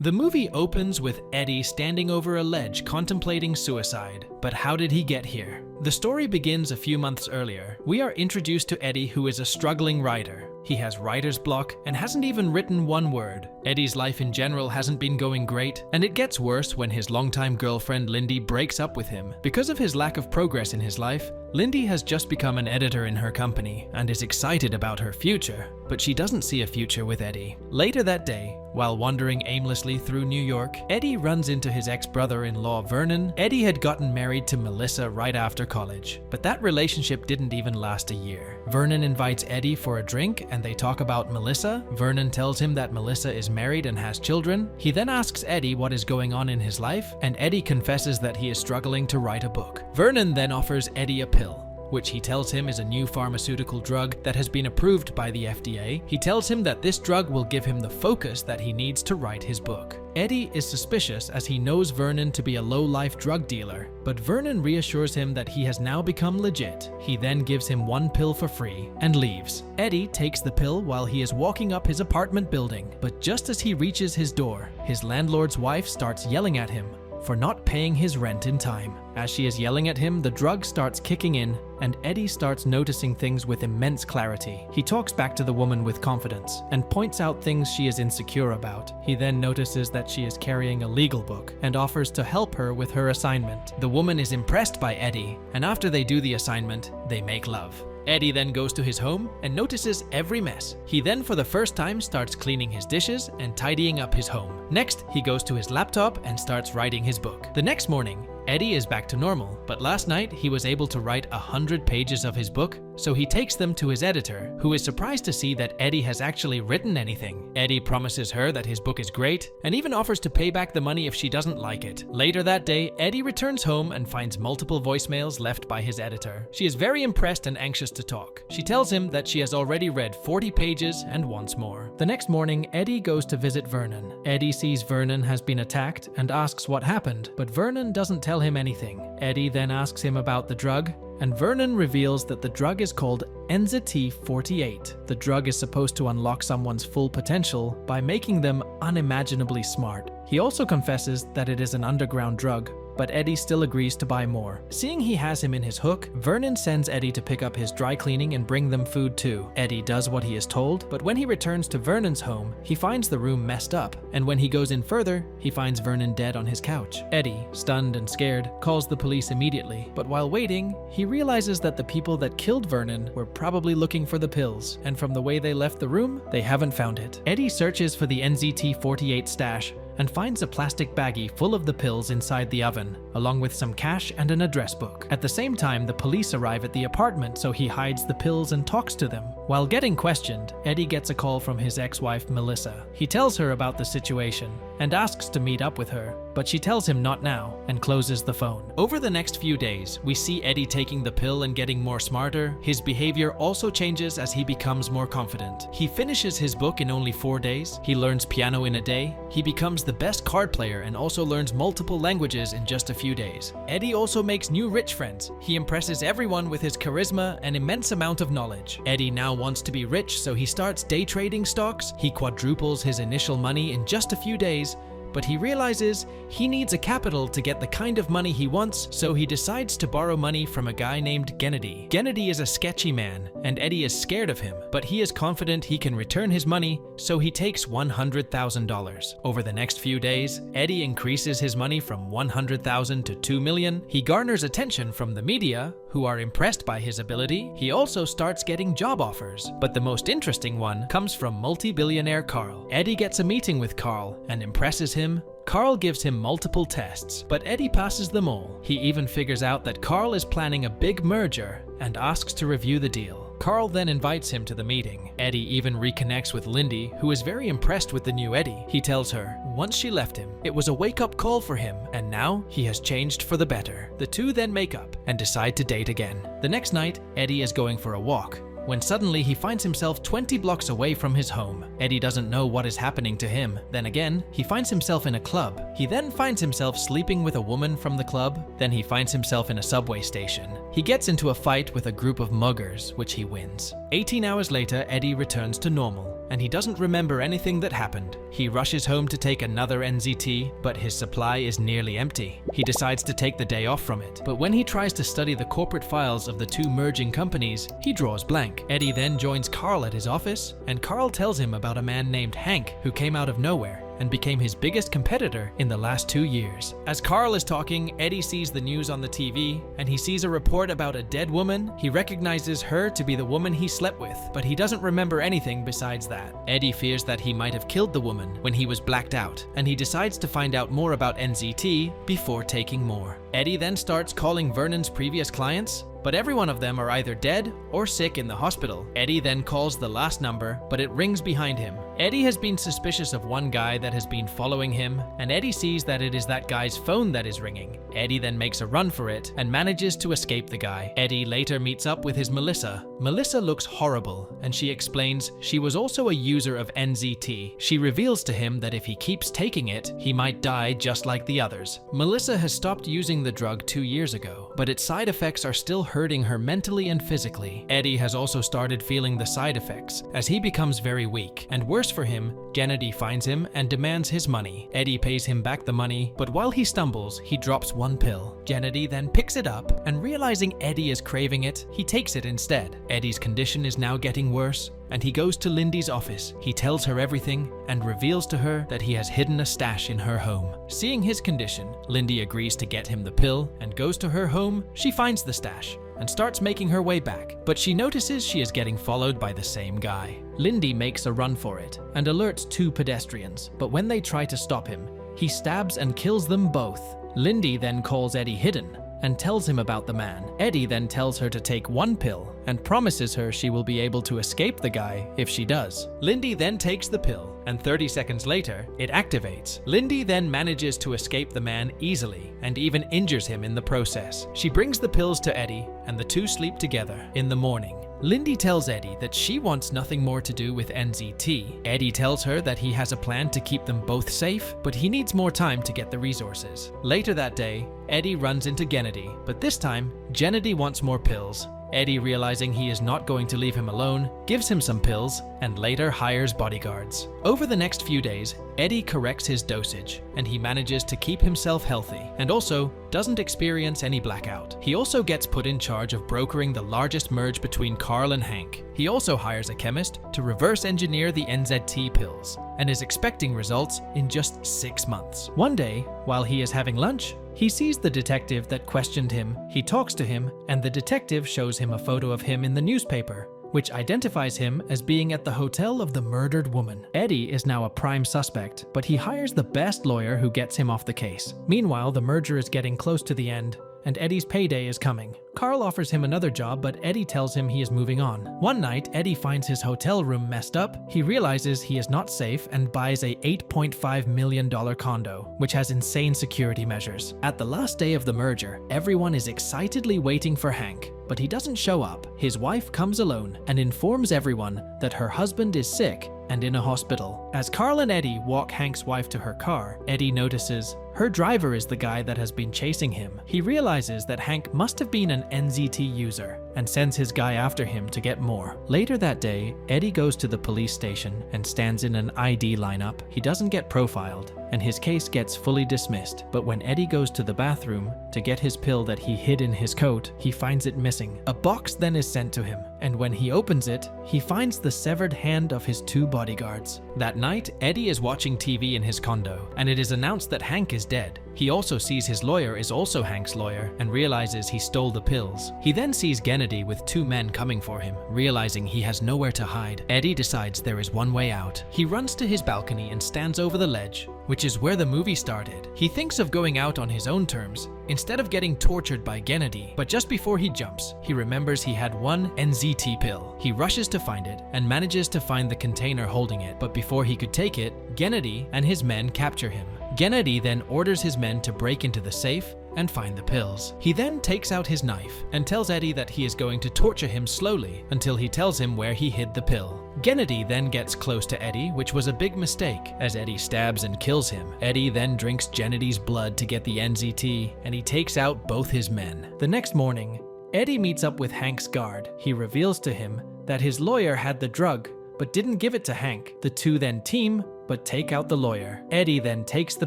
The movie opens with Eddie standing over a ledge contemplating suicide. But how did he get here? The story begins a few months earlier. We are introduced to Eddie, who is a struggling writer. He has writer's block and hasn't even written one word. Eddie's life in general hasn't been going great, and it gets worse when his longtime girlfriend Lindy breaks up with him. Because of his lack of progress in his life, Lindy has just become an editor in her company and is excited about her future, but she doesn't see a future with Eddie. Later that day, while wandering aimlessly through New York, Eddie runs into his ex-brother-in-law Vernon. Eddie had gotten married to Melissa right after college, but that relationship didn't even last a year. Vernon invites Eddie for a drink and they talk about Melissa. Vernon tells him that Melissa is married and has children. He then asks Eddie what is going on in his life, and Eddie confesses that he is struggling to write a book. Vernon then offers Eddie a pill, which he tells him is a new pharmaceutical drug that has been approved by the FDA. He tells him that this drug will give him the focus that he needs to write his book. Eddie is suspicious as he knows Vernon to be a low-life drug dealer, but Vernon reassures him that he has now become legit. He then gives him one pill for free and leaves. Eddie takes the pill while he is walking up his apartment building, but just as he reaches his door, his landlord's wife starts yelling at him for not paying his rent in time. As she is yelling at him, the drug starts kicking in, and Eddie starts noticing things with immense clarity. He talks back to the woman with confidence and points out things she is insecure about. He then notices that she is carrying a legal book and offers to help her with her assignment. The woman is impressed by Eddie, and after they do the assignment, they make love. Eddie then goes to his home and notices every mess. He then for the first time starts cleaning his dishes and tidying up his home. Next, he goes to his laptop and starts writing his book. The next morning, Eddie is back to normal, but last night he was able to write 100 pages of his book, so he takes them to his editor, who is surprised to see that Eddie has actually written anything. Eddie promises her that his book is great, and even offers to pay back the money if she doesn't like it. Later that day, Eddie returns home and finds multiple voicemails left by his editor. She is very impressed and anxious to talk. She tells him that she has already read 40 pages and wants more. The next morning, Eddie goes to visit Vernon. Eddie sees Vernon has been attacked and asks what happened, but Vernon doesn't tell him anything. Eddie then asks him about the drug, and Vernon reveals that the drug is called NZT-48. The drug is supposed to unlock someone's full potential by making them unimaginably smart. He also confesses that it is an underground drug, but Eddie still agrees to buy more. Seeing he has him in his hook, Vernon sends Eddie to pick up his dry cleaning and bring them food too. Eddie does what he is told, but when he returns to Vernon's home, he finds the room messed up, and when he goes in further, he finds Vernon dead on his couch. Eddie, stunned and scared, calls the police immediately, but while waiting, he realizes that the people that killed Vernon were probably looking for the pills, and from the way they left the room, they haven't found it. Eddie searches for the NZT-48 stash, and finds a plastic baggie full of the pills inside the oven, along with some cash and an address book. At the same time, the police arrive at the apartment, so he hides the pills and talks to them. While getting questioned, Eddie gets a call from his ex-wife Melissa. He tells her about the situation and asks to meet up with her, but she tells him not now and closes the phone. Over the next few days, we see Eddie taking the pill and getting more smarter. His behavior also changes as he becomes more confident. He finishes his book in only 4 days. He learns piano in a day. He becomes the best card player and also learns multiple languages in just a few days. Eddie also makes new rich friends. He impresses everyone with his charisma and immense amount of knowledge. Eddie now wants to be rich, so he starts day trading stocks. He quadruples his initial money in just a few days, but he realizes he needs a capital to get the kind of money he wants, so he decides to borrow money from a guy named Gennady. Gennady is a sketchy man, and Eddie is scared of him, but he is confident he can return his money, so he takes $100,000. Over the next few days, Eddie increases his money from $100,000 to $2 million. He garners attention from the media, who are impressed by his ability. He also starts getting job offers, but the most interesting one comes from multi-billionaire Carl. Eddie gets a meeting with Carl and impresses him. Carl gives him multiple tests, but Eddie passes them all. He even figures out that Carl is planning a big merger and asks to review the deal. Carl then invites him to the meeting. Eddie even reconnects with Lindy, who is very impressed with the new Eddie. He tells her, once she left him, it was a wake-up call for him, and now he has changed for the better. The two then make up and decide to date again. The next night, Eddie is going for a walk, when suddenly he finds himself 20 blocks away from his home. Eddie doesn't know what is happening to him. Then again, he finds himself in a club. He then finds himself sleeping with a woman from the club. Then he finds himself in a subway station. He gets into a fight with a group of muggers, which he wins. 18 hours later, Eddie returns to normal, and he doesn't remember anything that happened. He rushes home to take another NZT, but his supply is nearly empty. He decides to take the day off from it, but when he tries to study the corporate files of the two merging companies, he draws blank. Eddie then joins Carl at his office, and Carl tells him about a man named Hank who came out of nowhere and became his biggest competitor in the last 2 years. As Carl is talking, Eddie sees the news on the TV, and he sees a report about a dead woman. He recognizes her to be the woman he slept with, but he doesn't remember anything besides that. Eddie fears that he might have killed the woman when he was blacked out, and he decides to find out more about NZT before taking more. Eddie then starts calling Vernon's previous clients, but every one of them are either dead or sick in the hospital. Eddie then calls the last number, but it rings behind him. Eddie has been suspicious of one guy that has been following him, and Eddie sees that it is that guy's phone that is ringing. Eddie then makes a run for it and manages to escape the guy. Eddie later meets up with his Melissa. Melissa looks horrible, and she explains she was also a user of NZT. She reveals to him that if he keeps taking it, he might die just like the others. Melissa has stopped using the drug 2 years ago, but its side effects are still hurting her mentally and physically. Eddie has also started feeling the side effects as he becomes very weak, and worse for him, Gennady finds him and demands his money. Eddie pays him back the money, but while he stumbles, he drops one pill. Gennady then picks it up, and realizing Eddie is craving it, he takes it instead. Eddie's condition is now getting worse, and he goes to Lindy's office. He tells her everything and reveals to her that he has hidden a stash in her home. Seeing his condition, Lindy agrees to get him the pill and goes to her home. She finds the stash and starts making her way back, but she notices she is getting followed by the same guy. Lindy makes a run for it and alerts 2 pedestrians, but when they try to stop him, he stabs and kills them both. Lindy then calls Eddie hidden and tells him about the man. Eddie then tells her to take 1 pill and promises her she will be able to escape the guy if she does. Lindy then takes the pill, and 30 seconds later, it activates. Lindy then manages to escape the man easily and even injures him in the process. She brings the pills to Eddie, and the two sleep together. In the morning, Lindy tells Eddie that she wants nothing more to do with NZT. Eddie tells her that he has a plan to keep them both safe, but he needs more time to get the resources. Later that day, Eddie runs into Gennady, but this time, Gennady wants more pills. Eddie, realizing he is not going to leave him alone, gives him some pills and later hires bodyguards. Over the next few days, Eddie corrects his dosage, and he manages to keep himself healthy and also doesn't experience any blackout. He also gets put in charge of brokering the largest merge between Carl and Hank. He also hires a chemist to reverse engineer the NZT pills and is expecting results in just 6 months. One day, while he is having lunch, he sees the detective that questioned him. He talks to him, and the detective shows him a photo of him in the newspaper, which identifies him as being at the hotel of the murdered woman. Eddie is now a prime suspect, but he hires the best lawyer who gets him off the case. Meanwhile, the merger is getting close to the end, and Eddie's payday is coming. Carl offers him another job, but Eddie tells him he is moving on. One night, Eddie finds his hotel room messed up. He realizes he is not safe and buys a $8.5 million condo, which has insane security measures. At the last day of the merger, everyone is excitedly waiting for Hank, but he doesn't show up. His wife comes alone and informs everyone that her husband is sick and in a hospital. As Carl and Eddie walk Hank's wife to her car, Eddie notices her driver is the guy that has been chasing him. He realizes that Hank must have been an NZT user and sends his guy after him to get more. Later that day, Eddie goes to the police station and stands in an ID lineup. He doesn't get profiled, and his case gets fully dismissed. But when Eddie goes to the bathroom to get his pill that he hid in his coat, he finds it missing. A box then is sent to him, and when he opens it, he finds the severed hand of his 2 bodyguards. That night, Eddie is watching TV in his condo, and it is announced that Hank is dead. He also sees his lawyer is also Hank's lawyer and realizes he stole the pills. He then sees Gennady with 2 men coming for him. Realizing he has nowhere to hide, Eddie decides there is one way out. He runs to his balcony and stands over the ledge, which is where the movie started. He thinks of going out on his own terms instead of getting tortured by Gennady, but just before he jumps, he remembers he had 1 NZT pill. He rushes to find it and manages to find the container holding it, but before he could take it, Gennady and his men capture him. Gennady then orders his men to break into the safe and find the pills. He then takes out his knife and tells Eddie that he is going to torture him slowly until he tells him where he hid the pill. Gennady then gets close to Eddie, which was a big mistake, as Eddie stabs and kills him. Eddie then drinks Gennady's blood to get the NZT, and he takes out both his men. The next morning, Eddie meets up with Hank's guard. He reveals to him that his lawyer had the drug, but didn't give it to Hank. The two then team, but take out the lawyer. Eddie then takes the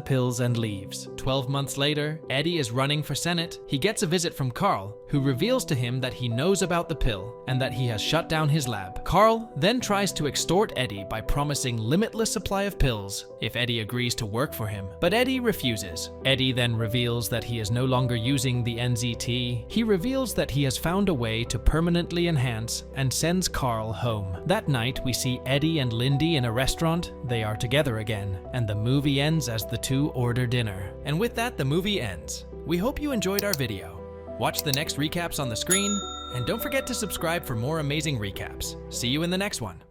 pills and leaves. 12 months later, Eddie is running for Senate. He gets a visit from Carl, who reveals to him that he knows about the pill and that he has shut down his lab. Carl then tries to extort Eddie by promising limitless supply of pills if Eddie agrees to work for him, but Eddie refuses. Eddie then reveals that he is no longer using the NZT. He reveals that he has found a way to permanently enhance and sends Carl home. That night, we see Eddie and Lindy in a restaurant. They are together again, and the movie ends as the two order dinner. And with that, the movie ends. We hope you enjoyed our video. Watch the next recaps on the screen, and don't forget to subscribe for more amazing recaps. See you in the next one.